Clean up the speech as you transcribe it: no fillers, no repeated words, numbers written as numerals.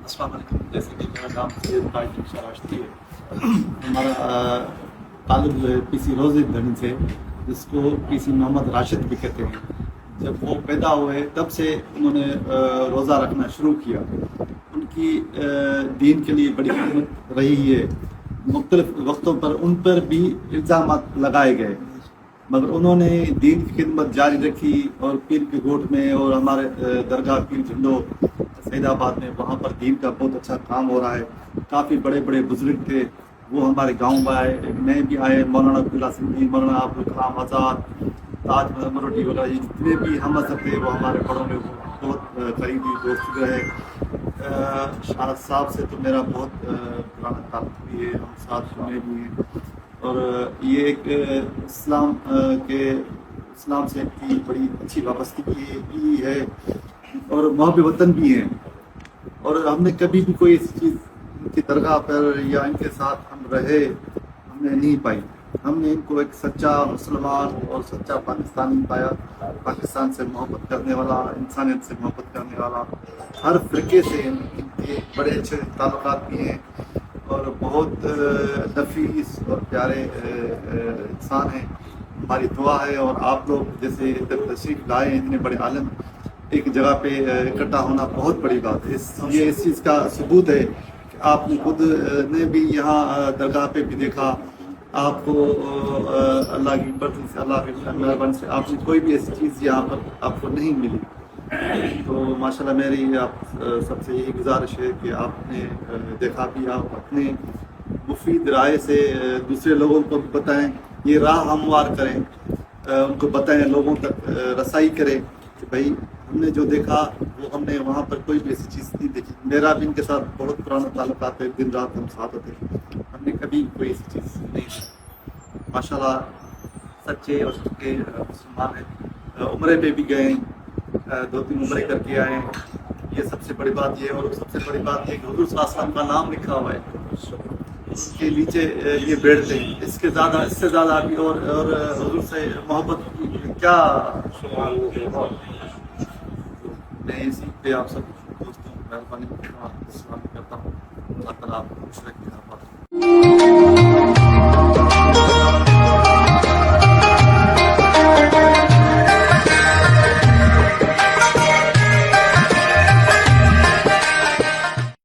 السلام علیکم. جیسے کہ میرا نام سید قائد شراشتی ہے. ہمارا تعلق جو ہے پی سی روزے دھنی سے، جس کو پی سی محمد راشد بھی کہتے ہیں. جب وہ پیدا ہوئے تب سے انہوں نے روزہ رکھنا شروع کیا. ان کی دین کے لیے بڑی خدمت رہی ہے. مختلف وقتوں پر ان پر بھی الزامات لگائے گئے، مگر انہوں نے دین کی خدمت جاری رکھی. اور پیر کے گوٹ میں اور ہمارے درگاہ پیر جھنڈو سعید آباد میں، وہاں پر دین کا بہت اچھا کام ہو رہا ہے. کافی بڑے بڑے بزرگ تھے، وہ ہمارے گاؤں میں آئے، میں بھی آئے. مولانا عبداللہ سندھی، مولانا ابوالکلام آزاد، تاج مروٹی وغیرہ، یہ جتنے بھی ہم مذہب تھے وہ ہمارے بڑوں میں بہت قریبی دوست رہے. شاہ صاحب سے تو میرا بہت پرانا تعلق بھی ہے، ہم ساتھ میں بھی ہیں. اور یہ ایک اسلام سے کی بڑی اچھی وابستگی بھی ہے اور محب وطن بھی ہیں. اور ہم نے کبھی بھی کوئی ایسی چیز ان کی درگاہ پر یا ان کے ساتھ ہم رہے ہم نے نہیں پائی. ہم نے ان کو ایک سچا مسلمان اور سچا پاکستانی پایا. پاکستان سے محبت کرنے والا، انسانیت سے محبت کرنے والا. ہر فرقے سے ان کے بڑے اچھے تعلقات بھی ہیں اور بہت نفیس اور پیارے انسان ہیں. ہماری دعا ہے. اور آپ لوگ جیسے ادھر تشریف لائے، اتنے بڑے عالم ایک جگہ پہ اکٹھا ہونا بہت بڑی بات ہے. یہ اس چیز کا ثبوت ہے کہ آپ نے خود نے بھی یہاں درگاہ پہ بھی دیکھا. آپ کو اللہ کی مرضی سے، اللہ کے مہربانی سے آپ نے کوئی بھی ایسی چیز یہاں پر آپ کو نہیں ملی. تو ماشاءاللہ میری آپ سب سے یہی گزارش ہے کہ آپ نے دیکھا بھی، آپ اپنے مفید رائے سے دوسرے لوگوں کو بتائیں، یہ راہ ہموار کریں، ان کو بتائیں، لوگوں تک رسائی کریں کہ بھائی ہم نے جو دیکھا وہ ہم نے وہاں پر کوئی بھی ایسی چیز نہیں دیکھی. میرا بھی ان کے ساتھ بہت پرانا تعلقات ہے، دن رات ہم ساتھ ہوتے ہیں، ہم نے کبھی کوئی ایسی چیز نہیں دیکھی. ماشاءاللہ سچے اور سچے مسلمان ہیں. عمرے پہ بھی گئے، 2-3 عمرے کر کے آئے. یہ سب سے بڑی بات یہ ہے. اور سب سے بڑی بات یہ کہ حضور صلی اللہ علیہ وسلم کا نام لکھا ہوا ہے اس کے نیچے یہ بیٹھتے ہیں. اس سے زیادہ ابھی اور حضور سے محبت کی کیا. میں اسی پہ آپ سب دوستوں کو مہربانی کرتا ہوں. اللہ تعالیٰ آپ کو خوش رکھے.